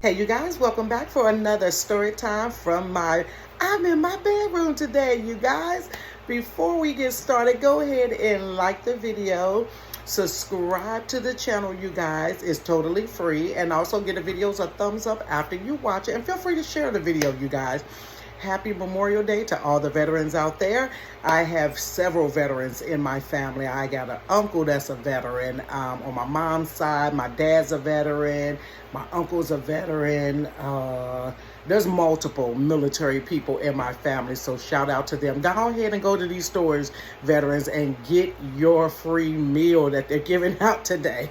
Hey, you guys, welcome back for another story time from I'm in my bedroom today, you guys. Before we get started, go ahead and like the video, subscribe to the channel, you guys. It's totally free, and also give the videos a thumbs up after you watch it, and feel free to share the video, you guys. Happy Memorial Day to all the veterans out there. I have several veterans in my family. I got an uncle that's a veteran on my mom's side. My dad's a veteran. My uncle's a veteran. There's multiple military people in my family, so shout out to them. Go ahead and go to these stores, veterans, and get your free meal that they're giving out today.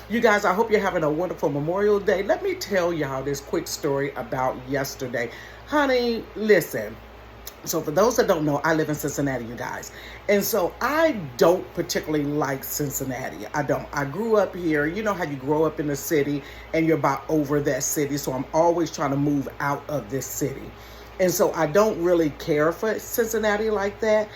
You guys, I hope you're having a wonderful Memorial Day. Let me tell y'all this quick story about yesterday. Honey, listen. So for those that don't know, I live in Cincinnati, you guys. And so I don't particularly like Cincinnati. I don't. I grew up here. You know how you grow up in the city and you're about over that city. So I'm always trying to move out of this city. And so I don't really care for Cincinnati like that,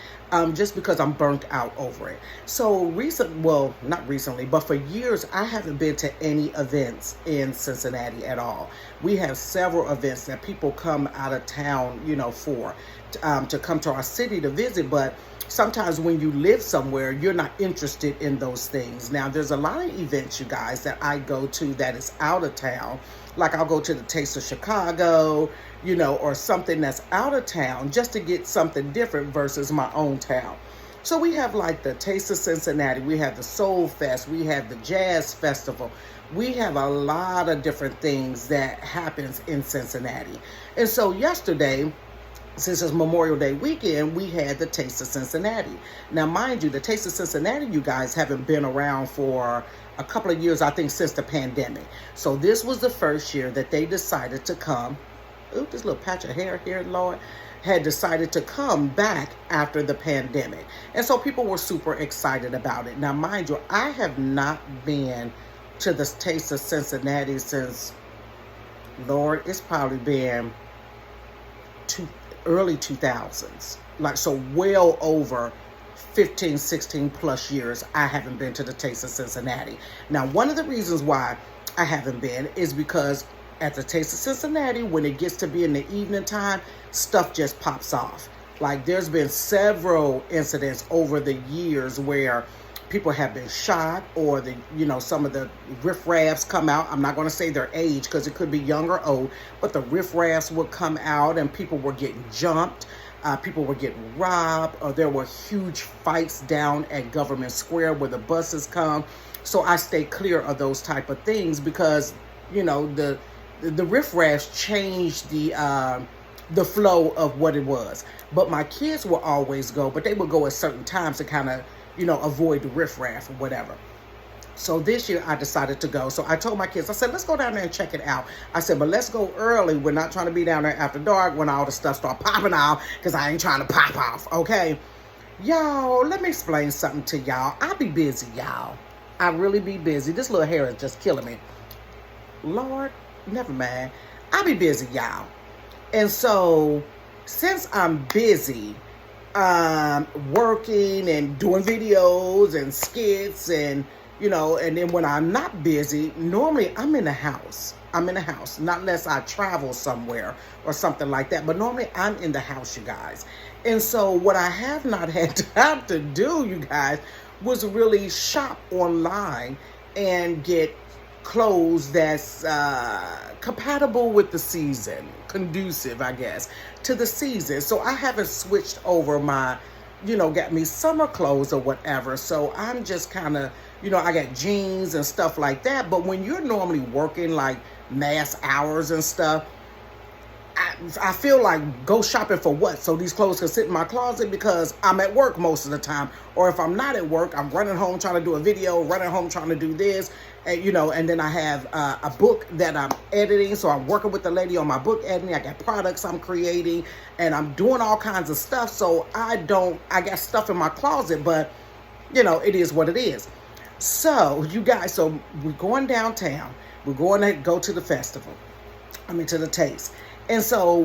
just because I'm burnt out over it. So not recently, but for years, I haven't been to any events in Cincinnati at all. We have several events that people come out of town, for to come to our city to visit, but sometimes when you live somewhere, you're not interested in those things. Now, there's a lot of events, you guys, that I go to that is out of town. Like I'll go to the Taste of Chicago, or something that's out of town just to get something different versus my own town. So we have like the Taste of Cincinnati, we have the Soul Fest, we have the Jazz Festival. We have a lot of different things that happens in Cincinnati. And so yesterday, since it's Memorial Day weekend, we had the Taste of Cincinnati. Now, mind you, the Taste of Cincinnati, you guys, haven't been around for a couple of years, I think, since the pandemic. So this was the first year that they decided to come. Ooh, this little patch of hair here, Lord, had decided to come back after the pandemic. And so people were super excited about it. Now, mind you, I have not been to the Taste of Cincinnati since, Lord, it's probably been early 2000s. Like, so well over 15, 16 plus years, I haven't been to the Taste of Cincinnati. Now, one of the reasons why I haven't been is because at the Taste of Cincinnati, when it gets to be in the evening time, stuff just pops off. Like, there's been several incidents over the years where people have been shot, or some of the riffraffs come out. I'm not going to say their age because it could be young or old, but the riffraffs would come out and people were getting jumped. People were getting robbed, or there were huge fights down at Government Square where the buses come. So I stay clear of those type of things because, the riffraffs changed the flow of what it was. But my kids will always go, but they would go at certain times to kind of, avoid the riffraff or whatever. So this year I decided to go. So I told my kids, I said, let's go down there and check it out. I said, but let's go early. We're not trying to be down there after dark when all the stuff start popping off, because I ain't trying to pop off, okay? Y'all, let me explain something to y'all. I be busy, y'all. I really be busy. This little hair is just killing me. Lord, never mind. I be busy, y'all. And so since I'm busy, working and doing videos and skits and and then when I'm not busy, normally I'm in the house. Not unless I travel somewhere or something like that, but normally I'm in the house, you guys. And so what I have not had time to do, you guys, was really shop online and get clothes that's compatible with the season, conducive, I guess, to the season. So I haven't switched over my, got me summer clothes or whatever. So I'm just kind of, I got jeans and stuff like that. But when you're normally working like mass hours and stuff, I feel like go shopping for what? So these clothes can sit in my closet because I'm at work most of the time. Or if I'm not at work, I'm running home trying to do a video, running home trying to do this. And, and then I have a book that I'm editing. So I'm working with the lady on my book editing. I got products I'm creating and I'm doing all kinds of stuff. So I got stuff in my closet, but it is what it is. So you guys, so we're going downtown. We're going to go to the festival. To the Taste. And so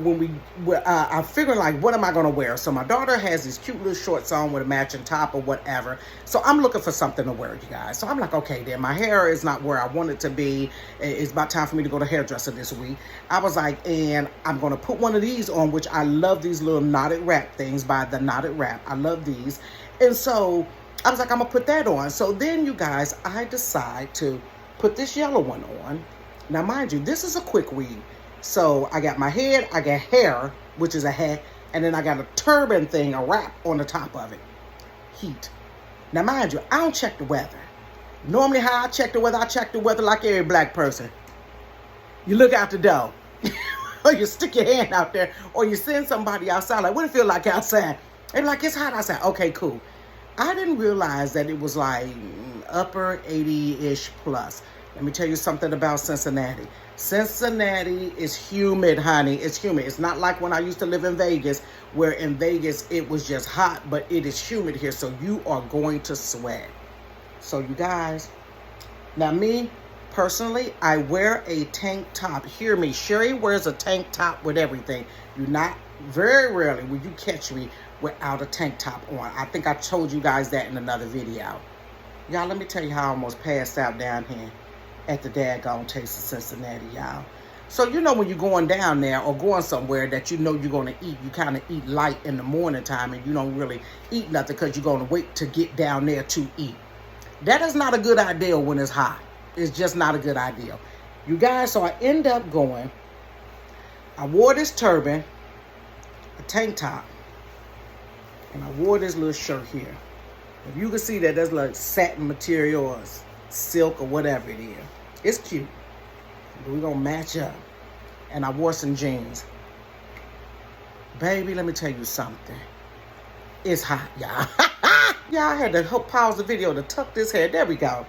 I'm figuring like, what am I going to wear? So my daughter has these cute little shorts on with a matching top or whatever. So I'm looking for something to wear, you guys. So I'm like, okay, then my hair is not where I want it to be. It's about time for me to go to hairdresser this week. I was like, and I'm going to put one of these on, which I love these little knotted wrap things by the Knotted Wrap. I love these. And so I was like, I'm going to put that on. So then, you guys, I decide to put this yellow one on. Now, mind you, this is a quick weave. So I got my head, I got hair, which is a hat, and then I got a turban thing, a wrap on the top of it. Heat. Now, mind you, I don't check the weather. Normally how I check the weather like every black person. You look out the door, or you stick your hand out there, or you send somebody outside, like, what it feel like outside? They're like, it's hot outside. Okay, cool. I didn't realize that it was like upper 80-ish plus. Let me tell you something about Cincinnati. Cincinnati is humid, honey. It's humid. It's not like when I used to live in Vegas, where in Vegas it was just hot, but it is humid here, so you are going to sweat. So you guys, now me, personally, I wear a tank top. Hear me, Sherry wears a tank top with everything. Very rarely will you catch me without a tank top on. I think I told you guys that in another video. Y'all, let me tell you how I almost passed out down here at the daggone Taste of Cincinnati, y'all. So, you know, when you're going down there or going somewhere that you know you're going to eat, you kind of eat light in the morning time and you don't really eat nothing because you're going to wait to get down there to eat. That is not a good idea when it's hot. It's just not a good idea. You guys, so I end up going, I wore this turban, a tank top, and I wore this little shirt here. If you can see that, that's like satin material or silk or whatever it is. It's cute. But we're going to match up. And I wore some jeans. Baby, let me tell you something. It's hot, y'all. Y'all, I had to pause the video to tuck this hair. There we go.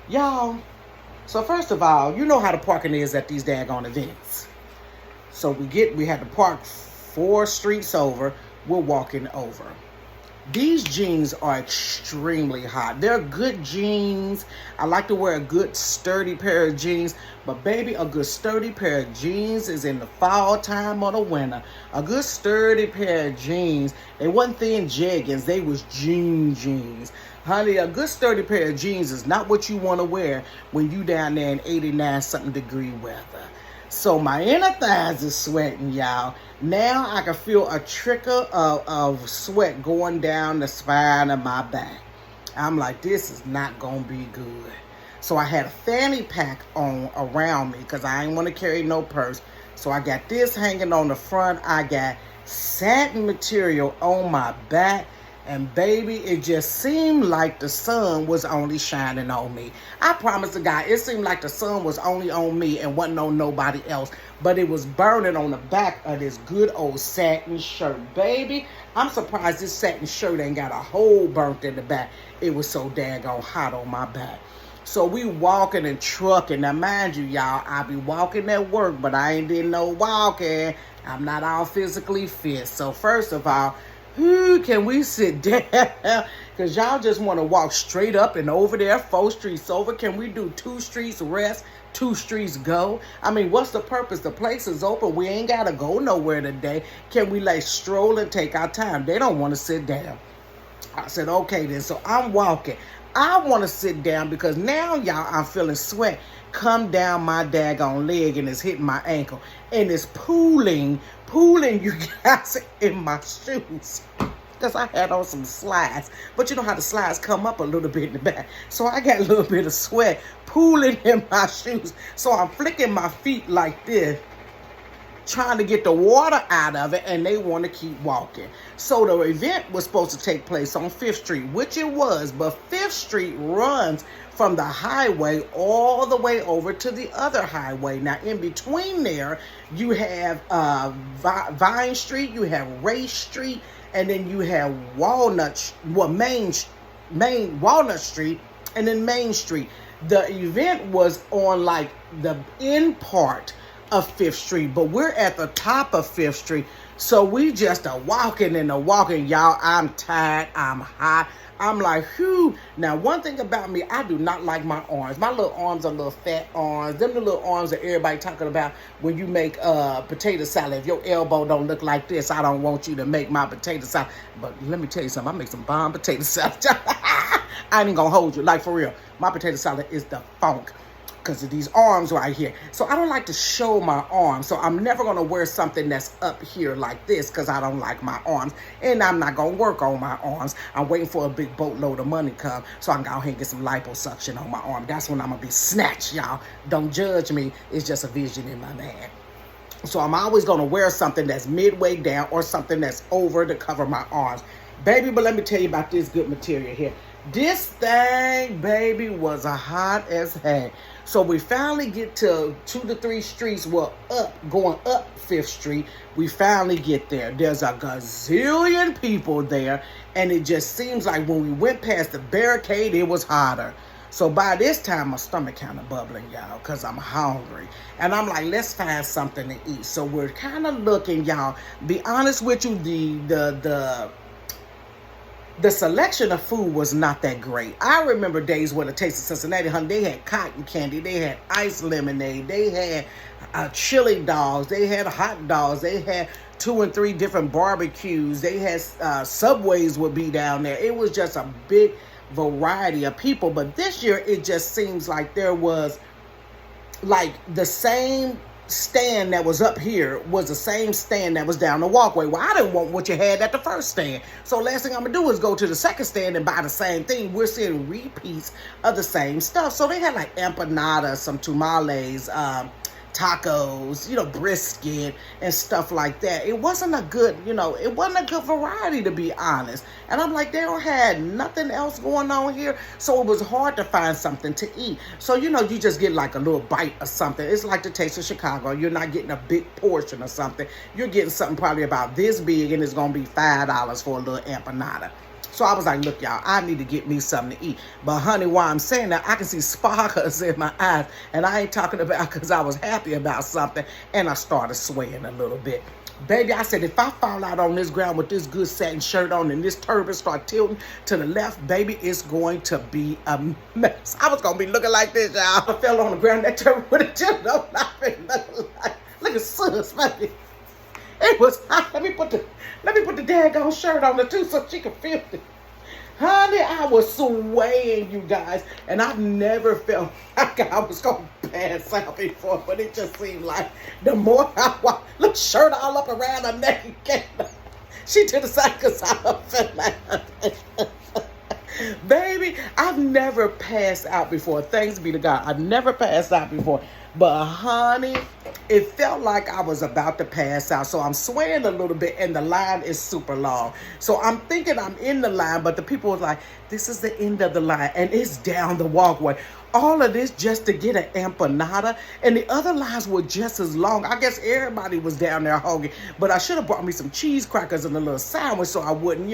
Y'all, so first of all, you know how the parking is at these daggone events. So we had to park 4 streets over. We're walking over. These jeans are extremely hot. They're good jeans. I like to wear a good sturdy pair of jeans. But baby, a good sturdy pair of jeans is in the fall time or the winter. A good sturdy pair of jeans. They wasn't thin jeggings. They was jeans. Honey, a good sturdy pair of jeans is not what you want to wear when you down there in 89 something degree weather. So my inner thighs is sweating, y'all. Now I can feel a trickle of sweat going down the spine of my back. I'm like, this is not going to be good. So I had a fanny pack on around me because I ain't want to carry no purse. So I got this hanging on the front. I got satin material on my back. And baby, it just seemed like the sun was only shining on me. I promise the guy, it seemed like the sun was only on me and wasn't on nobody else. But it was burning on the back of this good old satin shirt. Baby, I'm surprised this satin shirt ain't got a hole burnt in the back. It was so daggone hot on my back. So we walking and trucking. Now, mind you, y'all, I be walking at work, but I ain't did no walking. I'm not all physically fit. So first of all, can we sit down? Because y'all just want to walk straight up and over there, 4 streets over. Can we do 2 streets rest, 2 streets go? I mean, what's the purpose? The place is open. We ain't got to go nowhere today. Can we like stroll and take our time? They don't want to sit down. I said, okay then. So I'm walking. I want to sit down because now, y'all, I'm feeling sweat come down my daggone leg and it's hitting my ankle. And it's pooling, you guys, in my shoes. Because I had on some slides. But you know how the slides come up a little bit in the back. So I got a little bit of sweat pooling in my shoes. So I'm flicking my feet like this, trying to get the water out of it, and they want to keep walking. So the event was supposed to take place on 5th Street, which it was, but 5th Street runs from the highway all the way over to the other highway. Now, in between there, you have Vine Street, you have Ray Street, and then you have Main Walnut Street, and then Main Street. The event was on like the end part of 5th Street, but we're at the top of 5th Street. So we just are walking and walking, y'all. I'm tired. I'm hot. I'm like, whew. Now, one thing about me, I do not like my arms. My little arms are little fat arms. Them the little arms that everybody talking about when you make potato salad. If your elbow don't look like this, I don't want you to make my potato salad. But let me tell you something. I make some bomb potato salad. I ain't gonna hold you. Like, for real. My potato salad is the funk because of these arms right here. So I don't like to show my arms. So I'm never going to wear something that's up here like this because I don't like my arms. And I'm not going to work on my arms. I'm waiting for a big boatload of money to come so I can go ahead and get some liposuction on my arm. That's when I'm going to be snatched, y'all. Don't judge me. It's just a vision in my man. So I'm always going to wear something that's midway down or something that's over to cover my arms. Baby, but let me tell you about this good material here. This thing, baby, was a hot as heck. So we finally get to 2 to 3 streets, well, going up 5th Street. We finally get there. There's a gazillion people there. And it just seems like when we went past the barricade, it was hotter. So by this time, my stomach kind of bubbling, y'all, because I'm hungry. And I'm like, let's find something to eat. So we're kind of looking, y'all. Be honest with you, the selection of food was not that great. I remember days when the Taste of Cincinnati, honey, they had cotton candy, they had iced lemonade, they had chili dogs, they had hot dogs, they had 2 and 3 different barbecues, they had Subways would be down there. It was just a big variety of people. But this year, it just seems like there was like the same stand that was up here was the same stand that was down the walkway. Well, I didn't want what you had at the first stand. So last thing I'm going to do is go to the second stand and buy the same thing. We're seeing repeats of the same stuff. So they had like empanadas, some tamales, tacos, brisket and stuff like that. It wasn't a good, it wasn't a good variety, to be honest. And I'm like, they don't have nothing else going on here. So it was hard to find something to eat. So, you just get like a little bite of something. It's like the Taste of Chicago. You're not getting a big portion or something. You're getting something probably about this big, and it's going to be $5 for a little empanada. So I was like, look, y'all, I need to get me something to eat. But, honey, while I'm saying that, I can see sparkles in my eyes. And I ain't talking about because I was happy about something. And I started swaying a little bit. Baby, I said, if I fall out on this ground with this good satin shirt on and this turban start tilting to the left, baby, it's going to be a mess. I was going to be looking like this, y'all. I fell on the ground. That turban would have tilted up. Look at sis, baby. It was hot. Let me put the daggone shirt on her too so she can feel it. Honey, I was swaying, you guys. And I've never felt like I was going to pass out before. But it just seemed like the more I walked, look, shirt all up around her neck. She to the side because I felt like baby, I've never passed out before. Thanks be to God. I've never passed out before. But, honey, it felt like I was about to pass out. So I'm swaying a little bit, and the line is super long. So I'm thinking I'm in the line, but the people was like, this is the end of the line, and it's down the walkway. All of this just to get an empanada, and the other lines were just as long. I guess everybody was down there hungry, but I should have brought me some cheese crackers and a little sandwich so I wouldn't,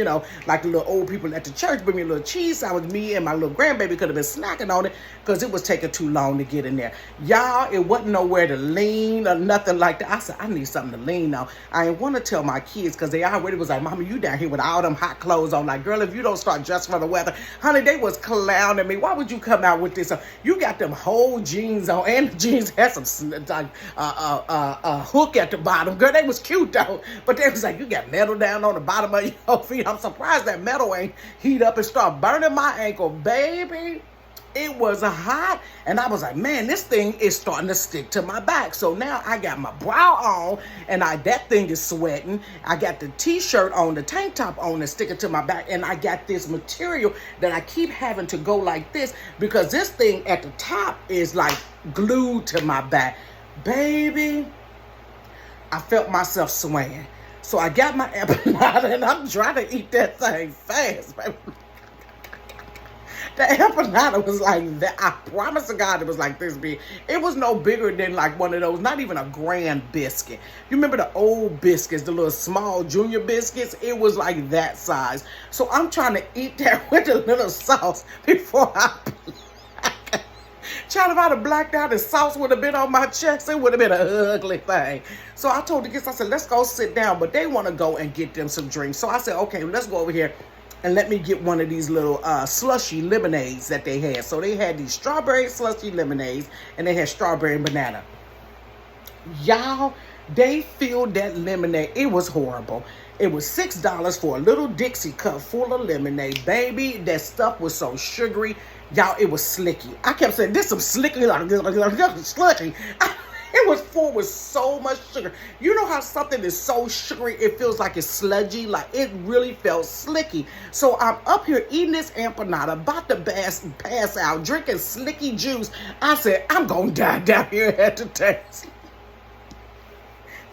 like the little old people at the church, bring me a little cheese sandwich. Me and my little grandbaby could have been snacking on it because it was taking too long to get in there. Y'all, it wasn't nowhere to lean or nothing like that. I said, I need something to lean on. I didn't want to tell my kids because they already was like, Mama, you down here with all them hot clothes on. Like, girl, if you don't start just for the weather. Honey, they was clowning me. Why would you come out with this? You got them whole jeans on, and the jeans had some hook at the bottom. Girl, they was cute though, but they was like, you got metal down on the bottom of your feet. I'm surprised that metal ain't heat up and start burning my ankle, baby. It was hot, and I was like, man, this thing is starting to stick to my back. So now I got my bra on, and that thing is sweating. I got the t-shirt on, the tank top on, and sticking to my back, and I got this material that I keep having to go like this because this thing at the top is like glued to my back. Baby, I felt myself swaying. So I got my empanada, and I'm trying to eat that thing fast, baby. The empanada was like that. I promise to God it was like this big. It was no bigger than like one of those, not even a grand biscuit. You remember the old biscuits, the little small junior biscuits? It was like that size. So I'm trying to eat that with a little sauce before I Child, if I'd have blacked out and sauce would have been on my chest, it would have been an ugly thing. So I told the kids, I said, let's go sit down. But they want to go and get them some drinks. So I said, okay, let's go over here and let me get one of these little slushy lemonades that they had. So they had these strawberry slushy lemonades, and they had strawberry and banana. Y'all, they filled that lemonade. It was horrible. It was $6 for a little Dixie cup full of lemonade. Baby, that stuff was so sugary. Y'all, it was slicky. I kept saying, this some slicky, slushy. It was full with so much sugar. You know how something is so sugary, it feels like it's sludgy? Like, it really felt slicky. So I'm up here eating this empanada, about to pass out, drinking slicky juice. I said, I'm going to die down here at the taste.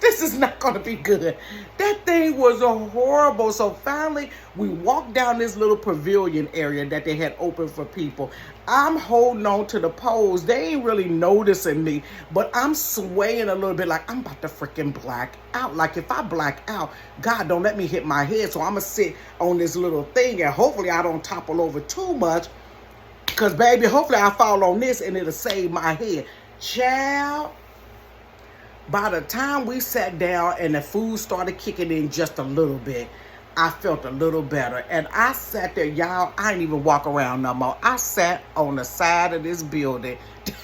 This is not going to be good. That thing was horrible. So finally, we walked down this little pavilion area that they had open for people. I'm holding on to the poles. They ain't really noticing me, but I'm swaying a little bit like I'm about to freaking black out. Like if I black out, God, don't let me hit my head. So I'm going to sit on this little thing, and hopefully I don't topple over too much, because, baby, hopefully I fall on this and it'll save my head. Child. By the time we sat down and the food started kicking in just a little bit, I felt a little better. And I sat there, y'all, I didn't even walk around no more. I sat on the side of this building,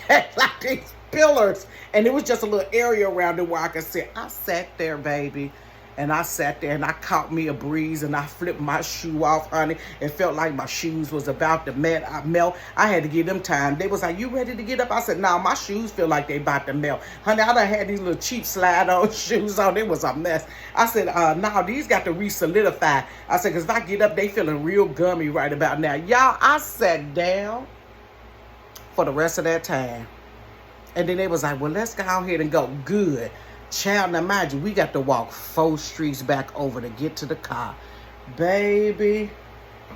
like these pillars, and it was just a little area around it where I could sit. I sat there, baby, and I sat there and I caught me a breeze and I flipped my shoe off, honey. It felt like my shoes was about to melt. I had to give them time. They was like, you ready to get up? I said, no, my shoes feel like they about to melt. Honey, I done had these little cheap slide-on shoes on. It was a mess. I said, no, these got to re-solidify. I said, because if I get up, they feeling real gummy right about now. Y'all, I sat down for the rest of that time. And then they was like, well, let's go ahead and go. Good. Child, now mind you, we got to walk 4 streets back over to get to the car. Baby,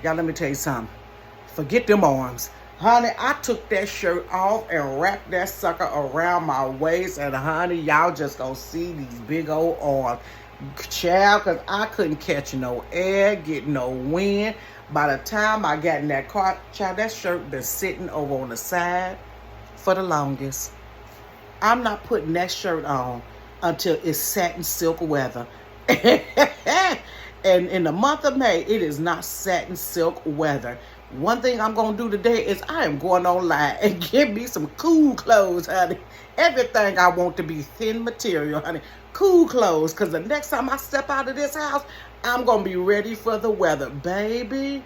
y'all, let me tell you something. Forget them arms. Honey, I took that shirt off and wrapped that sucker around my waist. And honey, y'all just don't see these big old arms. Child, because I couldn't catch no air, get no wind. By the time I got in that car, child, that shirt been sitting over on the side for the longest. I'm not putting that shirt on until it's satin silk weather. And in the month of May, it is not satin silk weather. One thing I'm going to do today is I am going online and get me some cool clothes, honey. Everything I want to be thin material, honey. Cool clothes, because the next time I step out of this house, I'm going to be ready for the weather. Baby,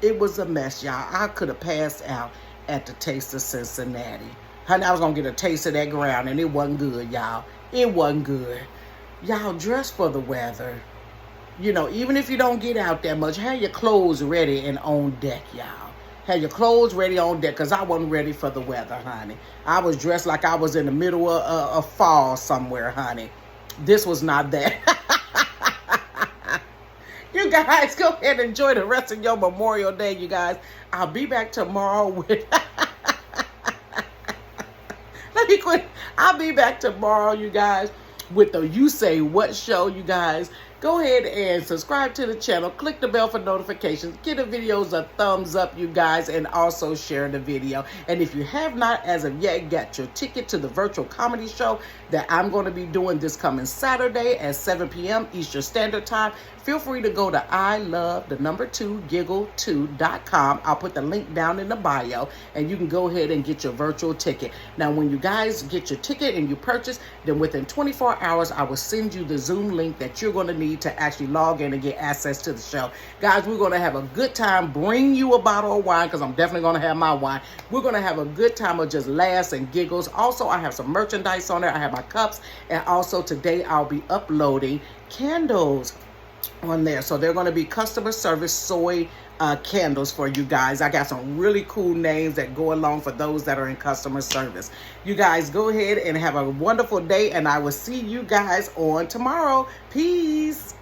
it was a mess, y'all. I could have passed out at the Taste of Cincinnati. Honey, I was going to get a taste of that ground, and it wasn't good, y'all. It wasn't good. Y'all, dress for the weather. You know, even if you don't get out that much, have your clothes ready and on deck, y'all. Have your clothes ready on deck, because I wasn't ready for the weather, honey. I was dressed like I was in the middle of fall somewhere, honey. This was not that. You guys, go ahead and enjoy the rest of your Memorial Day, you guys. I'll be back tomorrow with... Let me quit. I'll be back tomorrow, you guys, with the You Say What show, you guys. Go ahead and subscribe to the channel. Click the bell for notifications. Give the videos a thumbs up, you guys, and also share the video. And if you have not, as of yet, got your ticket to the virtual comedy show that I'm going to be doing this coming Saturday at 7 p.m. Eastern Standard Time, feel free to go to Giggle2.com. I'll put the link down in the bio, and you can go ahead and get your virtual ticket. Now, when you guys get your ticket and you purchase, then within 24 hours, I will send you the Zoom link that you're going to need to actually log in and get access to the show. Guys, we're going to have a good time. Bring you a bottle of wine, because I'm definitely going to have my wine. We're going to have a good time of just laughs and giggles. Also, I have some merchandise on there. I have my cups, and also today I'll be uploading candles on there. So they're going to be customer service soy candles for you guys. I got some really cool names that go along for those that are in customer service. You guys go ahead and have a wonderful day, and I will see you guys on tomorrow. Peace.